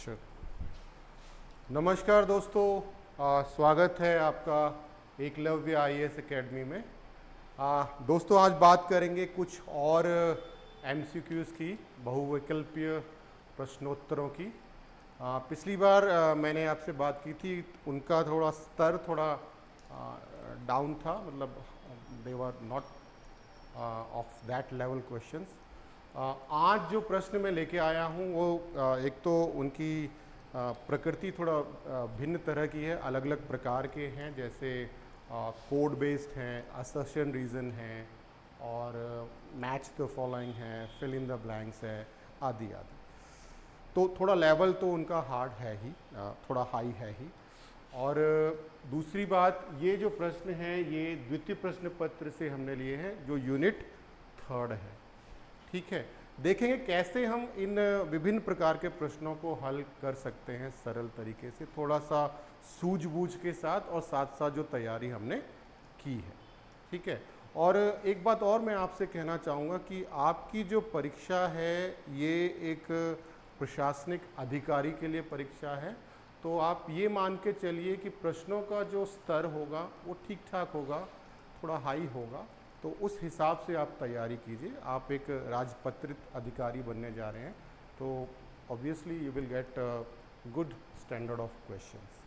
Sure. नमस्कार दोस्तों, स्वागत है आपका एकलव्य आईएएस एकेडमी में। दोस्तों आज बात करेंगे कुछ और एमसीक्यूज़ की, बहुविकल्पीय प्रश्नोत्तरों की। पिछली बार मैंने आपसे बात की थी, उनका थोड़ा स्तर थोड़ा डाउन था, मतलब they were not of that level questions. आज जो प्रश्न मैं लेके आया हूँ वो एक तो उनकी प्रकृति थोड़ा भिन्न तरह की है, अलग अलग प्रकार के हैं, जैसे कोड बेस्ड हैं, असर्शन रीज़न हैं, और मैच द फॉलोइंग है, फिल इन द ब्लैंक्स है, आदि आदि। तो थोड़ा लेवल तो उनका हार्ड है ही, थोड़ा हाई है ही। और दूसरी बात, ये जो प्रश्न हैं ये द्वितीय प्रश्न पत्र से हमने लिए हैं, जो यूनिट 3 है। ठीक है, देखेंगे कैसे हम इन विभिन्न प्रकार के प्रश्नों को हल कर सकते हैं सरल तरीके से, थोड़ा सा सूझबूझ के साथ, और साथ साथ जो तैयारी हमने की है। ठीक है, और एक बात और मैं आपसे कहना चाहूँगा कि आपकी जो परीक्षा है ये एक प्रशासनिक अधिकारी के लिए परीक्षा है, तो आप ये मान के चलिए कि प्रश्नों का जो स्तर होगा वो ठीक ठाक होगा, थोड़ा हाई होगा, तो उस हिसाब से आप तैयारी कीजिए। आप एक राजपत्रित अधिकारी बनने जा रहे हैं, तो obviously you will get good standard of questions.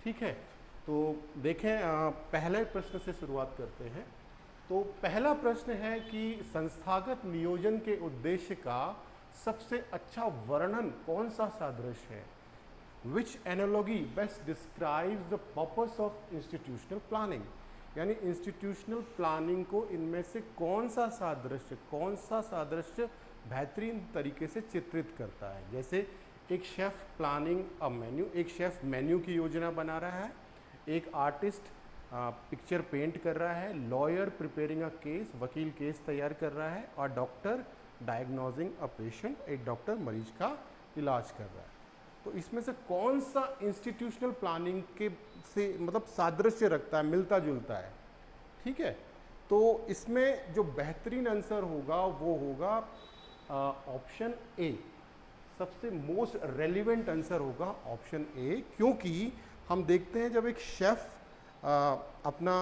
ठीक है, तो देखें, पहले प्रश्न से शुरुआत करते हैं। तो पहला प्रश्न है कि संस्थागत नियोजन के उद्देश्य का सबसे अच्छा वर्णन कौन सा सादृश्य है? Which analogy best describes the purpose of institutional planning? यानी इंस्टीट्यूशनल प्लानिंग को इनमें से कौन सा सादृश्य बेहतरीन तरीके से चित्रित करता है? जैसे एक शेफ प्लानिंग अ मेन्यू, एक शेफ मेन्यू की योजना बना रहा है, एक आर्टिस्ट पिक्चर पेंट कर रहा है, लॉयर प्रिपेयरिंग अ केस, वकील केस तैयार कर रहा है, और डॉक्टर डायग्नोजिंग अ पेशेंट, एक डॉक्टर मरीज का इलाज कर रहा है। तो इसमें से कौन सा इंस्टीट्यूशनल प्लानिंग के से मतलब सादृश्य रखता है, मिलता जुलता है? ठीक है, तो इसमें जो बेहतरीन आंसर होगा वो होगा ऑप्शन ए। सबसे मोस्ट रेलिवेंट आंसर होगा ऑप्शन ए, क्योंकि हम देखते हैं जब एक शेफ अपना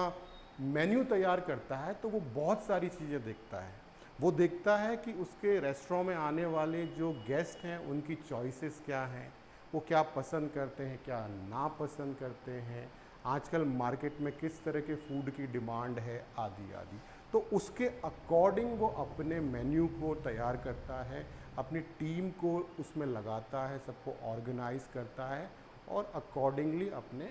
मेन्यू तैयार करता है तो वो बहुत सारी चीज़ें देखता है। वो देखता है कि उसके रेस्टोरेंट में आने वाले जो गेस्ट हैं उनकी चॉइसेस क्या हैं, वो क्या पसंद करते हैं, क्या नापसंद करते हैं, आजकल मार्केट में किस तरह के फूड की डिमांड है, आदि आदि। तो उसके अकॉर्डिंग वो अपने मेन्यू को तैयार करता है, अपनी टीम को उसमें लगाता है, सबको ऑर्गेनाइज करता है, और अकॉर्डिंगली अपने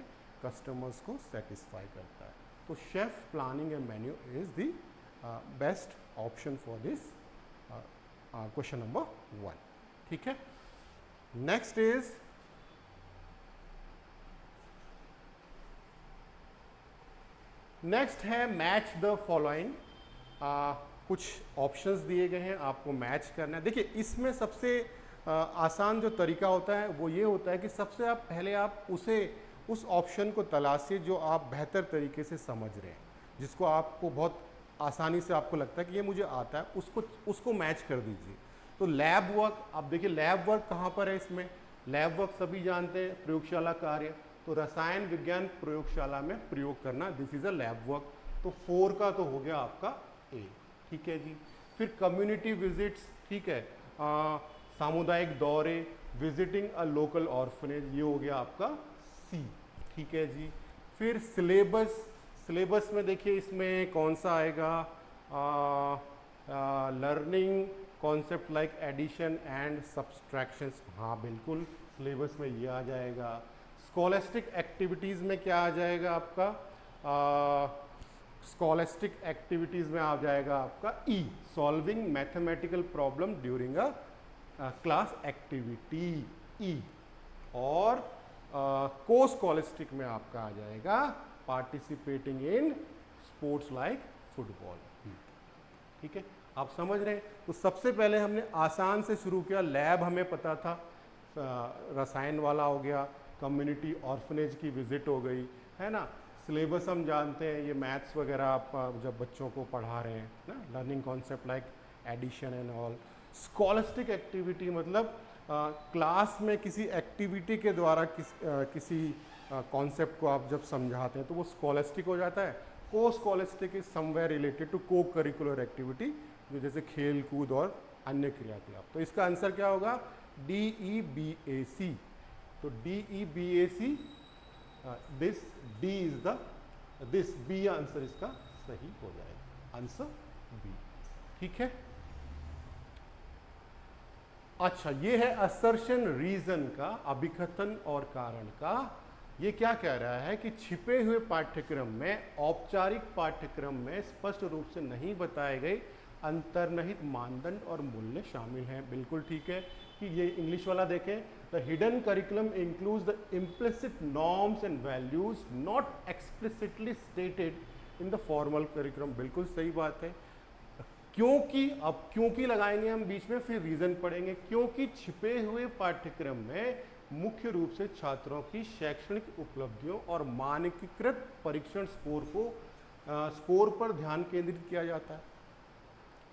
कस्टमर्स को सेटिस्फाई करता है। तो chef planning A menu is the best option for this question number 1। ठीक है, नेक्स्ट इज नेक्स्ट है मैच द फॉलोइंग। कुछ ऑप्शंस दिए गए हैं, आपको मैच करना है। देखिए, इसमें सबसे आसान जो तरीका होता है वो ये होता है कि सबसे पहले आप उस ऑप्शन को तलाशिए जो आप बेहतर तरीके से समझ रहे हैं, जिसको आपको बहुत आसानी से आपको लगता है कि ये मुझे आता है, उसको मैच कर दीजिए। तो लैब वर्क, आप देखिए लैब वर्क कहाँ पर है इसमें? लैब वर्क सभी जानते हैं, प्रयोगशाला कार्य। तो रसायन विज्ञान प्रयोगशाला में प्रयोग करना, this is a lab work. तो 4 का तो हो गया आपका ए। ठीक है जी। फिर कम्युनिटी विजिट्स, ठीक है, सामुदायिक दौरे, विजिटिंग अ लोकल ऑर्फनेज, ये हो गया आपका सी। ठीक है जी। फिर सिलेबस में देखिए इसमें कौन सा आएगा? Learning concept like addition and subtractions, हाँ बिल्कुल सिलेबस में ये आ जाएगा। स्कॉलेस्टिक एक्टिविटीज़ में क्या आ जाएगा आपका? स्कॉलेस्टिक एक्टिविटीज़ में आ जाएगा आपका ई, solving mathematical problem during a class activity, ई। और को स्कॉलेस्टिक में आपका आ जाएगा participating in sports like football. ठीक है, आप समझ रहे हैं? तो सबसे पहले हमने आसान से शुरू किया, लैब हमें पता था, रसायन वाला हो गया, कम्युनिटी ऑर्फनेज की विजिट हो गई, है ना। सिलेबस हम जानते हैं, ये मैथ्स वगैरह आप जब बच्चों को पढ़ा रहे हैं ना, learning concept like addition and all. Scholastic activity मतलब क्लास में किसी एक्टिविटी के द्वारा किसी कॉन्सेप्ट को आप जब समझाते हैं तो वो स्कॉलस्टिक हो जाता है। Co scholastic is somewhere related to co curricular activity, जो जैसे खेल कूद और अन्य क्रियाकलाप। तो इसका आंसर क्या होगा? DEBAC। तो DEBAC, this D is the, this B answer इसका सही हो जाएगा, आंसर बी। ठीक है। अच्छा, ये है असर्शन रीजन का, अभिकथन और कारण का। ये क्या कह रहा है कि छिपे हुए पाठ्यक्रम में, औपचारिक पाठ्यक्रम में स्पष्ट रूप से नहीं बताए गए अंतर्निहित मानदंड और मूल्य शामिल हैं। बिल्कुल ठीक है कि ये इंग्लिश वाला देखें, the hidden curriculum includes the implicit norms and values not explicitly stated in the formal curriculum. बिल्कुल सही बात है। क्योंकि, अब क्योंकि लगाएंगे हम बीच में, फिर रीजन पढ़ेंगे। क्योंकि छिपे हुए पाठ्यक्रम में मुख्य रूप से छात्रों की शैक्षणिक उपलब्धियों और मानकीकृत परीक्षण स्कोर पर ध्यान केंद्रित किया जाता है।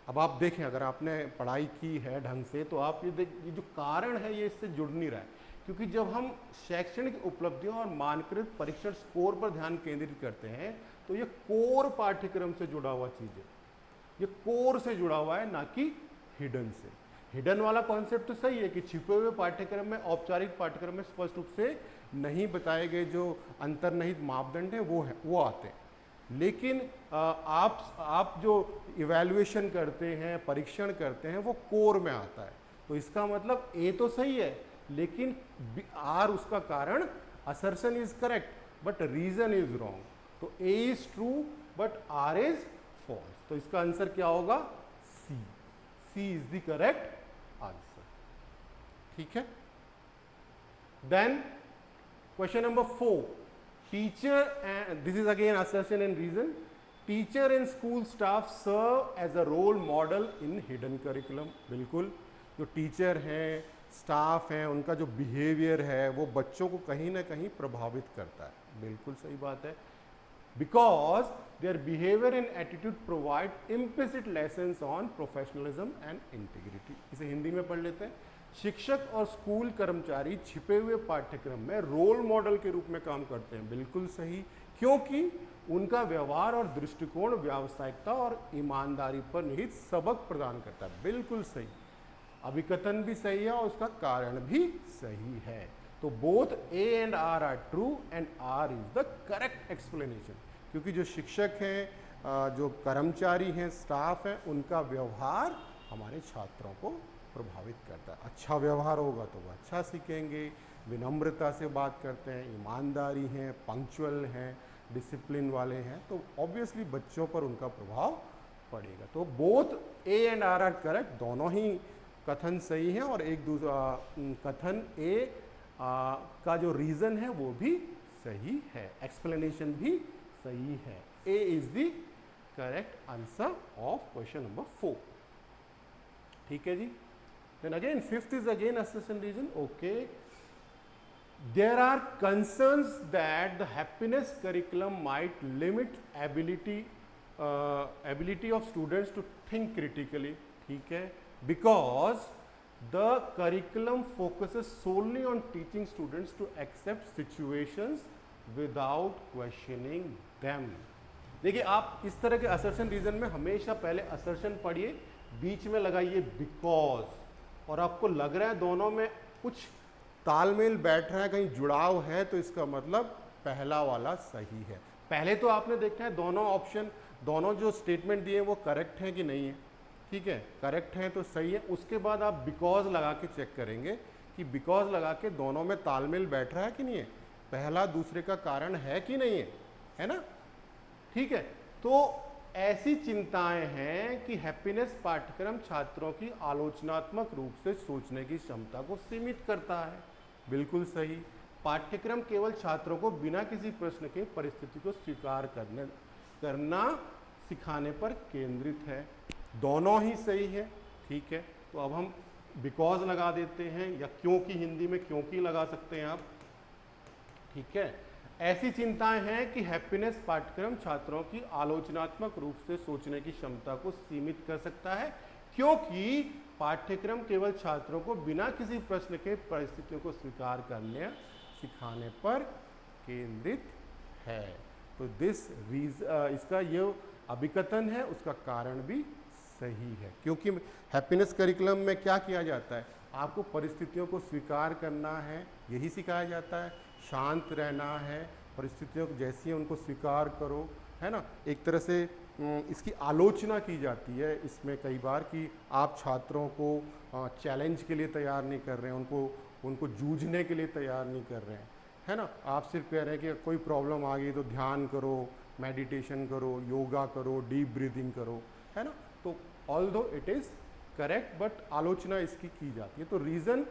अब आप देखें, अगर आपने पढ़ाई की है ढंग से तो आप ये जो कारण है ये इससे जुड़ नहीं रहा है, क्योंकि जब हम शैक्षणिक उपलब्धियों और मानकीकृत परीक्षण स्कोर पर ध्यान केंद्रित करते हैं तो ये कोर पाठ्यक्रम से जुड़ा हुआ चीज है, ये कोर से जुड़ा हुआ है, ना कि हिडन से। हिडन वाला कॉन्सेप्ट तो सही है कि छिपे हुए पाठ्यक्रम में, औपचारिक पाठ्यक्रम में स्पष्ट रूप से नहीं बताए गए जो अंतर्निहित मापदंड है वो आते हैं। लेकिन आप जो इवैल्यूएशन करते हैं, परीक्षण करते हैं, वो कोर में आता है। तो इसका मतलब ए तो सही है, लेकिन आर उसका कारण, assertion is correct but reason is wrong. तो A is true but R is false. तो इसका आंसर क्या होगा? C. C is the correct answer. ठीक है। Then question number 4, teacher and, this is again assertion and reason, teacher and school staff serve as a role model in hidden curriculum. बिल्कुल, जो teacher हैं, staff हैं, उनका जो behaviour है वो बच्चों को कहीं ना कहीं प्रभावित करता है। बिल्कुल सही बात है। Because their behaviour and attitude provide implicit lessons on professionalism and integrity. इसे हिंदी में पढ़ लेते हैं। शिक्षक और स्कूल कर्मचारी छिपे हुए पाठ्यक्रम में रोल मॉडल के रूप में काम करते हैं। बिल्कुल सही, क्योंकि उनका व्यवहार और दृष्टिकोण व्यावसायिकता और ईमानदारी पर निहित सबक प्रदान करता है। बिल्कुल सही, अभिकथन भी सही है और उसका कारण भी सही है। तो both A and R are true and R is the correct explanation. क्योंकि जो शिक्षक हैं, जो कर्मचारी हैं, स्टाफ हैं, उनका व्यवहार हमारे छात्रों को प्रभावित करता है। अच्छा व्यवहार होगा तो वो अच्छा सीखेंगे, विनम्रता से बात करते हैं, ईमानदारी हैं, पंक्चुअल हैं, डिसिप्लिन वाले हैं, तो ऑब्वियसली बच्चों पर उनका प्रभाव पड़ेगा। तो both A and R are correct, दोनों ही कथन सही हैं और एक दूसरा कथन ए का जो रीजन है वो भी सही है, एक्सप्लेनेशन भी सही है। A is the correct answer of question number 4। ठीक है जी। Then again, fifth is again assertion reason. Okay, there are concerns that the happiness curriculum might limit ability of students to think critically. ठीक है, because the curriculum focuses solely on teaching students to accept situations without questioning them. देखिए, आप इस तरह के assertion reason में हमेशा पहले assertion पढ़िए, बीच में लगाइए because, और आपको लग रहा है दोनों में कुछ तालमेल बैठ रहा है, कहीं जुड़ाव है, तो इसका मतलब पहला वाला सही है। पहले तो आपने देखना है दोनों ऑप्शन, दोनों जो स्टेटमेंट दिए वो करेक्ट हैं कि नहीं है। ठीक है, करेक्ट हैं तो सही है। उसके बाद आप बिकॉज लगा के चेक करेंगे कि बिकॉज लगा के दोनों में तालमेल बैठ रहा है कि नहीं है, पहला दूसरे का कारण है कि नहीं है ना। ठीक है, तो ऐसी चिंताएं हैं कि हैप्पीनेस पाठ्यक्रम छात्रों की आलोचनात्मक रूप से सोचने की क्षमता को सीमित करता है। बिल्कुल सही, पाठ्यक्रम केवल छात्रों को बिना किसी प्रश्न के परिस्थिति को स्वीकार करना सिखाने पर केंद्रित है। दोनों ही सही है। ठीक है, तो अब हम बिकॉज लगा देते हैं, या क्योंकि, हिंदी में क्योंकि लगा सकते हैं आप। ठीक है, ऐसी चिंताएं हैं कि हैप्पीनेस पाठ्यक्रम छात्रों की आलोचनात्मक रूप से सोचने की क्षमता को सीमित कर सकता है, क्योंकि पाठ्यक्रम केवल छात्रों को बिना किसी प्रश्न के परिस्थितियों को स्वीकार करने सिखाने पर केंद्रित है। तो इसका ये अभिकथन है, उसका कारण भी सही है, क्योंकि हैप्पीनेस करिकुलम में क्या किया जाता है, आपको परिस्थितियों को स्वीकार करना है, यही सिखाया जाता है। शांत रहना है, परिस्थितियों जैसी है उनको स्वीकार करो, है ना। एक तरह से इसकी आलोचना की जाती है इसमें कई बार कि आप छात्रों को चैलेंज के लिए तैयार नहीं कर रहे हैं, उनको जूझने के लिए तैयार नहीं कर रहे हैं, है ना। आप सिर्फ कह रहे हैं कि कोई प्रॉब्लम आ गई तो ध्यान करो, मेडिटेशन करो, योगा करो, डीप ब्रीदिंग करो, है ना। तो although it is correct, but आलोचना इसकी की जाती है। तो reason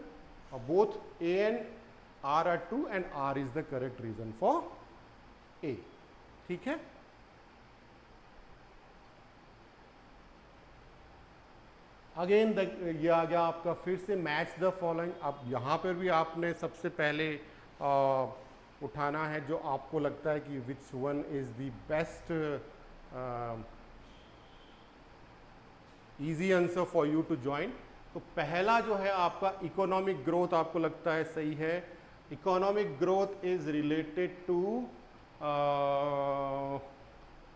both A and R are true and R is the correct reason for A. ठीक है। अगेन ये आ गया आपका फिर से मैच द फॉलोइंग। अब यहाँ पर भी आपने सबसे पहले उठाना है जो आपको लगता है कि which one is the best easy answer for you to join. तो पहला जो है आपका इकोनॉमिक ग्रोथ आपको लगता है सही है। Economic growth is related to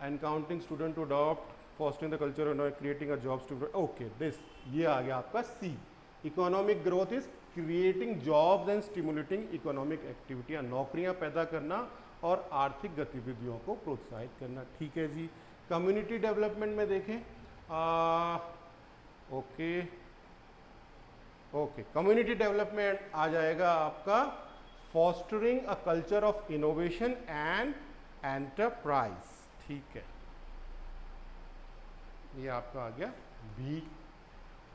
encountering student to adopt fostering the culture and creating a jobs to okay this ये आ गया आपका C. Economic growth is creating jobs and stimulating economic activity, नौकरियां पैदा करना और आर्थिक गतिविधियों को प्रोत्साहित करना। ठीक है जी। कम्युनिटी डेवलपमेंट में देखें ओके कम्युनिटी डेवलपमेंट आ जाएगा आपका fostering a culture of innovation and enterprise. ठीक है, ये आपका आ गया बी।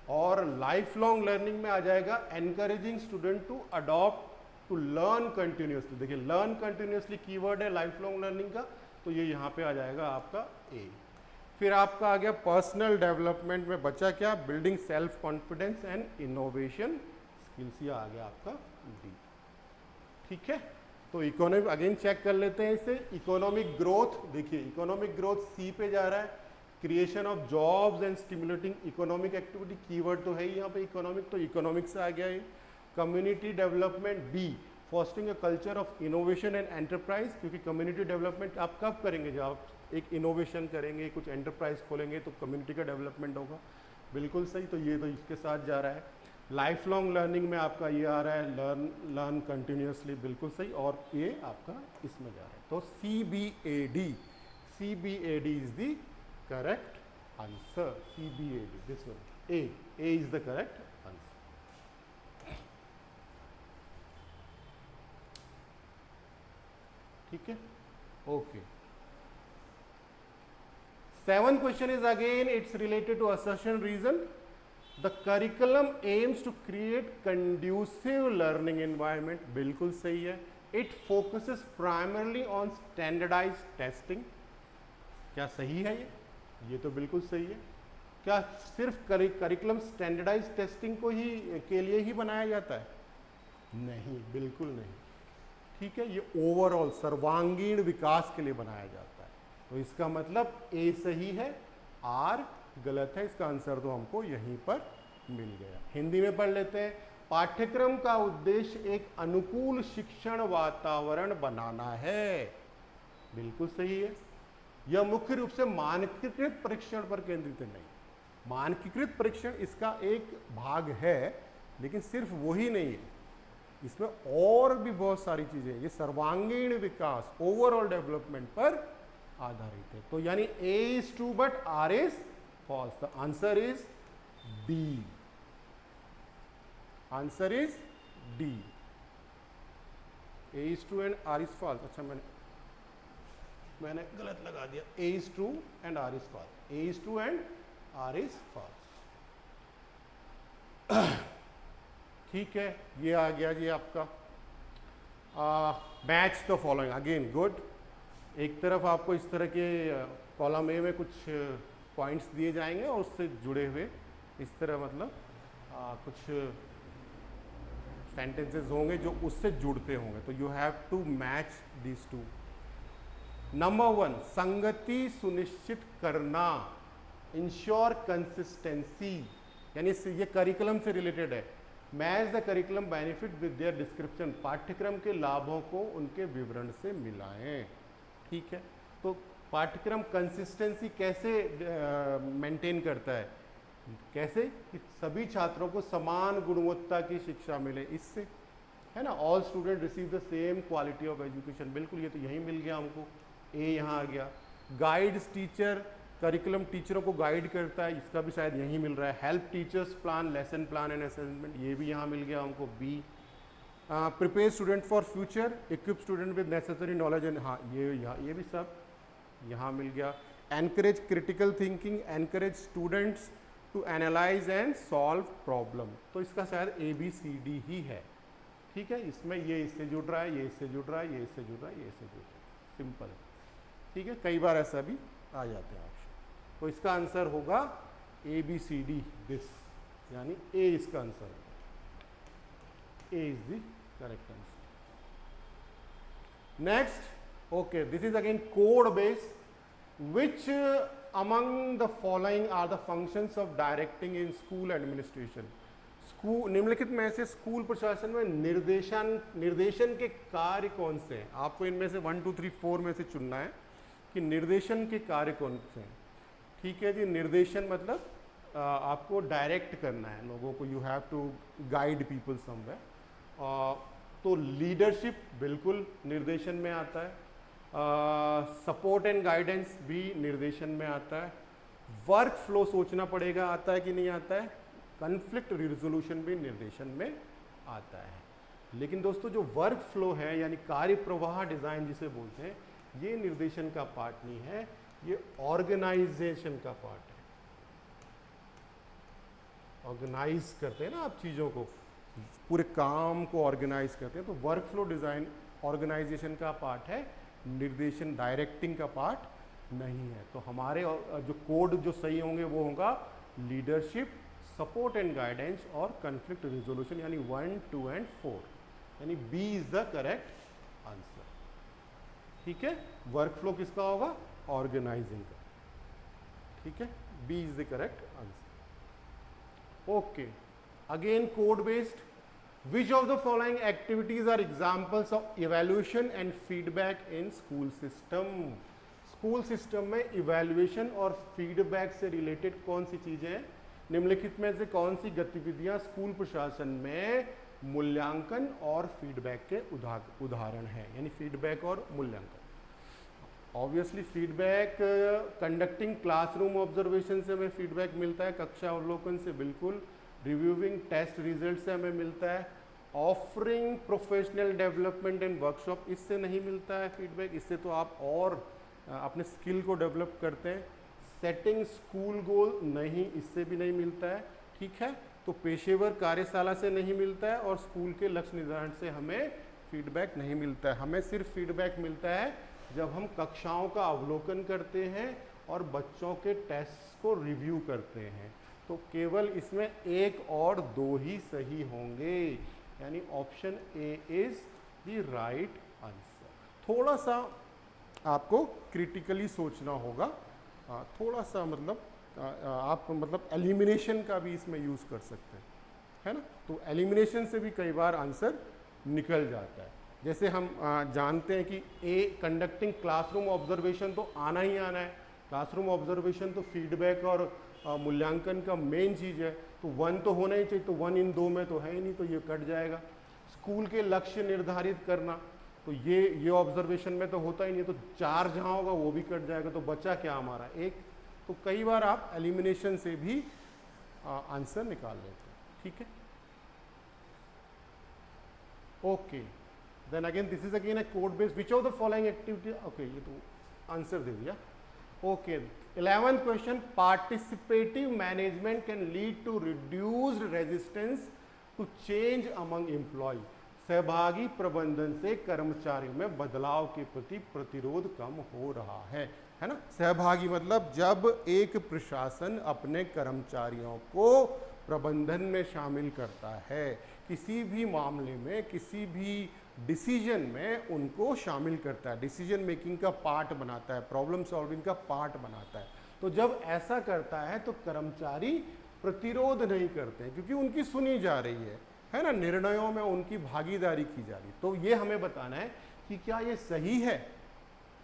और लाइफ लॉन्ग लर्निंग में आ जाएगा encouraging student to adopt to learn continuously. देखिए लर्न कंटिन्यूसली कीवर्ड है लाइफ लॉन्ग लर्निंग का, तो ये यहाँ पे आ जाएगा आपका ए। फिर आपका आ गया पर्सनल डेवलपमेंट में बचा क्या, building self confidence and innovation skills, ये आ गया आपका डी। ठीक है, तो इकोनॉमिक अगेन चेक कर लेते हैं इसे। इकोनॉमिक ग्रोथ देखिए, इकोनॉमिक ग्रोथ सी पे जा रहा है। Creation of jobs and stimulating economic activity, keyword तो है ही यहाँ पे इकोनॉमिक, तो इकोनॉमिक से आ गया ये। Community development B, fostering a culture of innovation and enterprise, क्योंकि कम्युनिटी डेवलपमेंट आप कब करेंगे, जब आप एक इनोवेशन करेंगे, कुछ एंटरप्राइज खोलेंगे तो कम्युनिटी का डेवलपमेंट होगा। बिल्कुल सही, तो ये तो इसके साथ जा रहा है। लाइफ लॉन्ग लर्निंग में आपका ये आ रहा है लर्न कंटिन्यूसली, बिल्कुल सही, और ये आपका इसमें जा रहा है। तो CBAD is the correct answer, CBAD, this one, A is the correct answer. ठीक है, okay. 7th question is again it's related to assertion reason. The curriculum aims to create conducive learning environment, बिल्कुल सही है। It focuses primarily on standardized testing, क्या सही है ये तो बिल्कुल सही है। क्या सिर्फ करिकुलम स्टैंडर्डाइज टेस्टिंग को ही के लिए ही बनाया जाता है, नहीं, बिल्कुल नहीं। ठीक है, ये ओवरऑल सर्वांगीण विकास के लिए बनाया जाता है। तो इसका मतलब ए सही है, आर गलत है। इसका आंसर तो हमको यहीं पर मिल गया। हिंदी में पढ़ लेते हैं। पाठ्यक्रम का उद्देश्य एक अनुकूल शिक्षण वातावरण बनाना है, बिल्कुल सही है। यह मुख्य रूप से मानकीकृत परीक्षण पर केंद्रित नहीं। मानकीकृत परीक्षण इसका एक भाग है, लेकिन सिर्फ वही नहीं है, इसमें और भी बहुत सारी चीजें। ये सर्वांगीण विकास, ओवरऑल डेवलपमेंट पर आधारित है। तो यानी A is true but R is false. The answer is D. Answer is D. A is true and R is false. अच्छा, मैंने गलत लगा दिया। A is true and R is false. A is true and R is false. ठीक है, ये आ गया जी आपका match the following. Again good. एक तरफ आपको इस तरह के कॉलम ए में कुछ पॉइंट्स दिए जाएंगे और उससे जुड़े हुए इस तरह मतलब कुछ सेंटेंसेस होंगे जो उससे जुड़ते होंगे। तो you have to match these two. Number 1, संगति सुनिश्चित करना, इंश्योर कंसिस्टेंसी। यानी ये करिकुलम से रिलेटेड है। Match the curriculum benefit with their description, पाठ्यक्रम के लाभों को उनके विवरण से मिलाएं। ठीक है, तो पाठ्यक्रम कंसिस्टेंसी कैसे मेंटेन करता है, कैसे कि सभी छात्रों को समान गुणवत्ता की शिक्षा मिले, इससे है ना। All student receive the same quality of education, बिल्कुल ये तो यही मिल गया हमको, ए यहाँ आ गया। गाइड्स टीचर, करिकुलम टीचरों को गाइड करता है, इसका भी शायद यही मिल रहा है। Help teachers plan lesson plan and assessment, ये भी यहाँ मिल गया हमको, B. Prepare student for future, equip student with necessary knowledge and, हाँ ये भी सब यहाँ मिल गया। Encourage critical thinking, encourage students to analyse and solve problem, तो इसका शायद ABCD ही है। ठीक है, इसमें ये इससे जुड़ रहा है, ये इससे जुड़ रहा है, ये इससे जुड़ रहा है, ये इससे जुड़ रहा है, सिंपल। ठीक है, कई बार ऐसा भी आ जाते हैं ऑप्शन। तो इसका आंसर होगा ABCD दिस, यानी ए इसका आंसर है, A is the correct answer. Next, okay, this is again code based. Which among the following are the functions of directing in school administration? School, निम्नलिखित में से स्कूल प्रशासन में निर्देशन के कार्य कौन से हैं? आपको इनमें से 1 2 3 4 में से चुनना है कि निर्देशन के कार्य कौन से हैं। ठीक है जी, निर्देशन मतलब आपको डायरेक्ट करना है लोगों को, you have to guide people somewhere. तो लीडरशिप बिल्कुल निर्देशन में आता है। सपोर्ट एंड गाइडेंस भी निर्देशन में आता है। वर्क फ्लो सोचना पड़ेगा, आता है कि नहीं आता है। कन्फ्लिक्ट रिजोल्यूशन भी निर्देशन में आता है। लेकिन दोस्तों जो वर्क फ्लो है यानी कार्य प्रवाह डिजाइन जिसे बोलते हैं, ये निर्देशन का पार्ट नहीं है, ये ऑर्गेनाइजेशन का पार्ट है। ऑर्गेनाइज करते हैं ना आप चीज़ों को, पूरे काम को ऑर्गेनाइज करते हैं, तो वर्क फ्लो डिजाइन ऑर्गेनाइजेशन का पार्ट है, निर्देशन डायरेक्टिंग का पार्ट नहीं है। तो हमारे जो कोड जो सही होंगे वो होगा लीडरशिप, सपोर्ट एंड गाइडेंस और कन्फ्लिक्ट रिजोल्यूशन, यानी 1 2 एंड 4, यानी B is the correct answer. ठीक है, वर्क फ्लो किसका होगा? ऑर्गेनाइजिंग का। ठीक है, B is the correct answer. Okay, again code based. Which of the following activities are examples of evaluation and feedback in school system? School system में evaluation और feedback से रिलेटेड कौन सी चीजें हैं? निम्नलिखित में से कौन सी गतिविधियां स्कूल प्रशासन में मूल्यांकन और फीडबैक के उदाहरण हैं? यानी फीडबैक और मूल्यांकन। Obviously feedback, conducting classroom observation से हमें फीडबैक मिलता है, कक्षा अवलोकन से बिल्कुल। रिव्यूइंग टेस्ट रिजल्ट से हमें मिलता है। Offering professional development and workshop, इससे नहीं मिलता है फीडबैक, इससे तो आप और अपने स्किल को डेवलप करते हैं। सेटिंग स्कूल गोल, नहीं, इससे भी नहीं मिलता है। ठीक है, तो पेशेवर कार्यशाला से नहीं मिलता है और स्कूल के लक्ष्य निर्धारण से हमें फीडबैक नहीं मिलता है। हमें सिर्फ फीडबैक मिलता है जब हम कक्षाओं का अवलोकन करते हैं और बच्चों के टेस्ट को रिव्यू करते हैं। तो केवल इसमें 1 और 2 ही सही होंगे, यानी option A is the right answer. थोड़ा सा आपको क्रिटिकली सोचना होगा, थोड़ा सा मतलब आप मतलब एलिमिनेशन का भी इसमें यूज़ कर सकते हैं, है ना। तो एलिमिनेशन से भी कई बार आंसर निकल जाता है। जैसे हम जानते हैं कि ए कंडक्टिंग क्लासरूम ऑब्जर्वेशन तो आना ही आना है। क्लासरूम ऑब्जर्वेशन तो फीडबैक और मूल्यांकन का मेन चीज़ है, तो 1 तो होना ही चाहिए, तो 1 इन 2 में तो है ही नहीं, तो ये कट जाएगा। स्कूल के लक्ष्य निर्धारित करना, तो ये ऑब्जर्वेशन में तो होता ही नहीं, तो 4 जहाँ होगा वो भी कट जाएगा, तो बचा क्या हमारा 1। तो कई बार आप एलिमिनेशन से भी आंसर निकाल लेते हैं। ठीक है, okay, then again this is again a code based. Which of the following activity, okay ये तो आंसर दे दिया। Okay, 11th question, participative management can lead to reduced resistance to change among employ. सहभागी प्रबंधन से कर्मचारियों में बदलाव के प्रति प्रतिरोध कम हो रहा है ना। सहभागी मतलब जब एक प्रशासन अपने कर्मचारियों को प्रबंधन में शामिल करता है, किसी भी मामले में, किसी भी डिसीजन में उनको शामिल करता है, डिसीजन मेकिंग का पार्ट बनाता है, प्रॉब्लम सॉल्विंग का पार्ट बनाता है। तो जब ऐसा करता है तो कर्मचारी प्रतिरोध नहीं करते हैं, क्योंकि उनकी सुनी जा रही है ना, निर्णयों में उनकी भागीदारी की जा रही है। तो ये हमें बताना है कि क्या ये सही है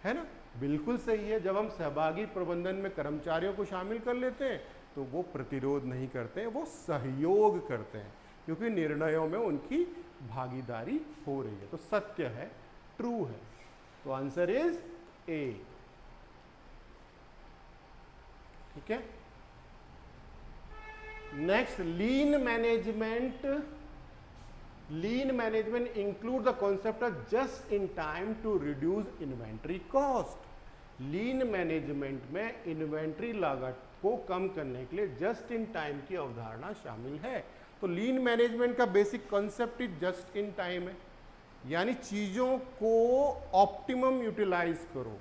ना, बिल्कुल सही है। जब हम सहभागी प्रबंधन में कर्मचारियों को शामिल कर लेते हैं तो वो प्रतिरोध नहीं करते हैं, वो सहयोग करते हैं, क्योंकि निर्णयों में उनकी भागीदारी हो रही है। तो सत्य है, ट्रू है। तो आंसर इज ए। ठीक है। Next, lean management include the concept of just in time to reduce inventory cost. Lean management में इन्वेंट्री लागत को कम करने के लिए जस्ट इन टाइम की अवधारणा शामिल है। तो लीन मैनेजमेंट का basic concept he just in time है, यानी चीज़ों को ऑप्टिमम यूटिलाइज करो,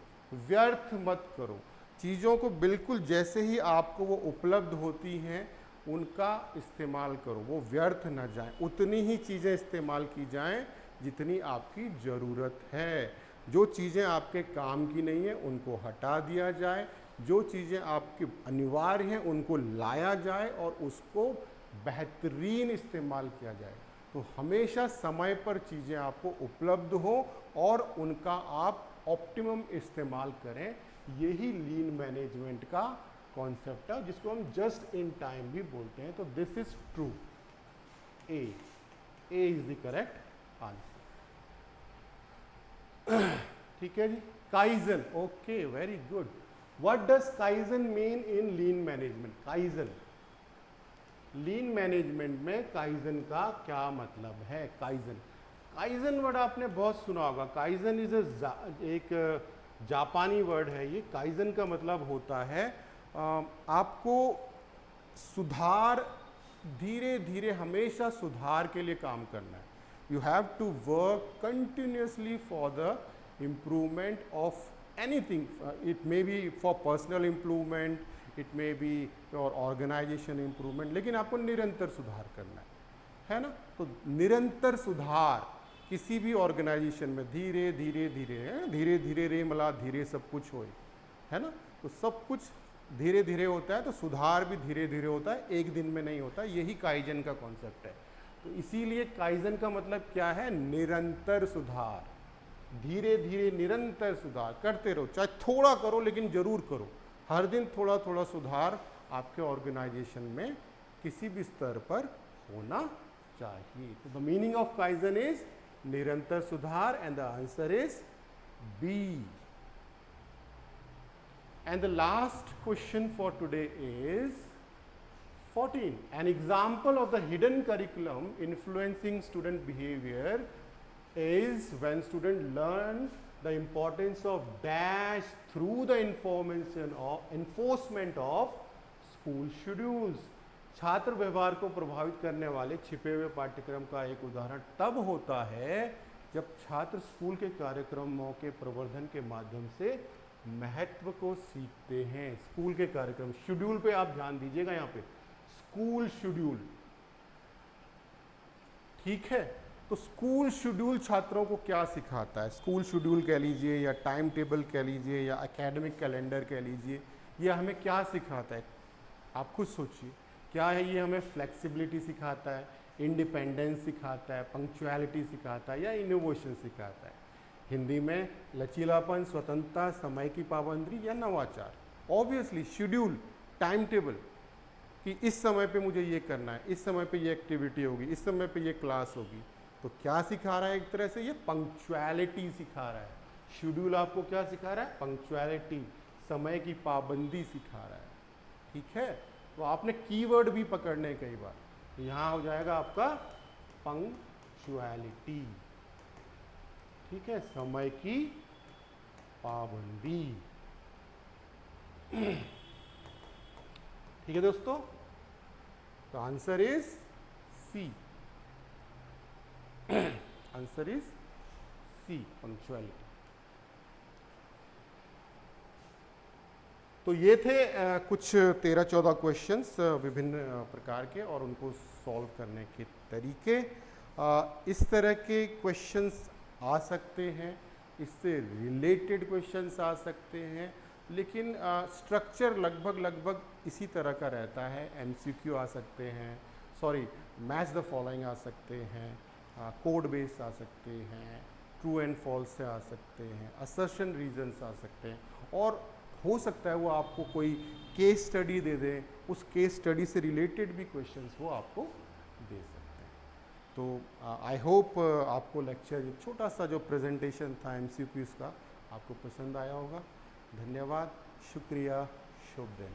व्यर्थ मत करो। चीज़ों को बिल्कुल जैसे ही आपको वो उपलब्ध होती हैं उनका इस्तेमाल करो, वो व्यर्थ न जाए। उतनी ही चीज़ें इस्तेमाल की जाएं जितनी आपकी ज़रूरत है। जो चीज़ें आपके काम की नहीं है उनको हटा दिया जाए, जो चीज़ें आपके अनिवार्य हैं उनको लाया जाए और उसको बेहतरीन इस्तेमाल किया जाए। तो हमेशा समय पर चीज़ें आपको उपलब्ध हो और उनका आप ऑप्टिमम इस्तेमाल करें। यही लीन मैनेजमेंट का कॉन्सेप्ट है, जिसको हम जस्ट इन टाइम भी बोलते हैं। तो this is true, A is the correct answer. ठीक है जी। Kaizen, okay, very good. What does kaizen mean in lean management? Kaizen, lean management में काइजन का क्या मतलब है? काइजन वर्ड आपने बहुत सुना होगा। काइजन इज एक जापानी वर्ड है ये। काइजन का मतलब होता है आपको सुधार, धीरे धीरे हमेशा सुधार के लिए काम करना है। You have to work continuously for the improvement of anything. It may be for personal improvement, it may be for organisation improvement, लेकिन आपको निरंतर सुधार करना है ना। तो निरंतर सुधार किसी भी ऑर्गेनाइजेशन में धीरे धीरे धीरे धीरे धीरे रे मला धीरे सब कुछ होए, है ना। तो सब कुछ धीरे धीरे होता है, तो सुधार भी धीरे धीरे होता है, एक दिन में नहीं होता। यही काइजन का कॉन्सेप्ट है। तो इसीलिए काइजन का मतलब क्या है? निरंतर सुधार, धीरे धीरे निरंतर सुधार करते रहो, चाहे थोड़ा करो लेकिन जरूर करो। हर दिन थोड़ा थोड़ा सुधार आपके ऑर्गेनाइजेशन में किसी भी स्तर पर होना चाहिए। तो the meaning of kaizen is निरंतर सुधार, and the answer is B. And the last question for today is 14. An example of the hidden curriculum influencing student behavior is when students learn the importance of dash through the enforcement of school schedules. छात्र व्यवहार को प्रभावित करने वाले छिपे हुए पाठ्यक्रम का एक उदाहरण तब होता है जब छात्र स्कूल के कार्यक्रमों के प्रवर्धन के माध्यम से महत्व को सीखते हैं। स्कूल के कार्यक्रम, शेड्यूल पे आप ध्यान दीजिएगा, यहाँ पे स्कूल शेड्यूल, ठीक है। तो स्कूल शेड्यूल छात्रों को क्या सिखाता है? स्कूल शेड्यूल कह लीजिए या टाइम टेबल कह लीजिए या एकेडमिक कैलेंडर कह लीजिए, ये हमें क्या सिखाता है? आप खुद सोचिए, क्या है ये? हमें फ्लेक्सिबिलिटी सिखाता है, इंडिपेंडेंस सिखाता है, पंक्चुअलिटी सिखाता है, या इनोवेशन सिखाता है? हिंदी में लचीलापन, स्वतंत्रता, समय की पाबंदी या नवाचार? ऑब्वियसली शेड्यूल, टाइम टेबल, कि इस समय पे मुझे ये करना है, इस समय पे ये एक्टिविटी होगी, इस समय पे ये क्लास होगी। तो क्या सिखा रहा है? एक तरह से ये पंक्चुअलिटी सिखा रहा है। शेड्यूल आपको क्या सिखा रहा है? पंक्चुअलिटी, समय की पाबंदी सिखा रहा है, ठीक है। तो आपने कीवर्ड भी पकड़ने कई बार, तो यहाँ हो जाएगा आपका पंक्चुअलिटी, ठीक है, समय की पाबंदी। ठीक है दोस्तों, तो answer is C. Answer is C, punctuality. तो ये थे कुछ 13-14 क्वेश्चंस विभिन्न प्रकार के और उनको सॉल्व करने के तरीके। इस तरह के क्वेश्चंस आ सकते हैं, इससे रिलेटेड क्वेश्चंस आ सकते हैं। लेकिन स्ट्रक्चर लगभग इसी तरह का रहता है। एमसीक्यू आ सकते हैं, सॉरी मैच द फॉलोइंग आ सकते हैं, कोड बेस्ड आ सकते हैं, ट्रू एंड फॉल्स से आ सकते हैं, असर्शन रीजंस आ सकते हैं, और हो सकता है वो आपको कोई केस स्टडी दे दें, उस केस स्टडी से रिलेटेड भी क्वेश्चंस वो आपको दे सकते हैं। तो आई होप आपको लेक्चर, ये छोटा सा जो प्रेजेंटेशन था एमसीक्यूज़ का, आपको पसंद आया होगा। धन्यवाद, शुक्रिया, शुभ दिन।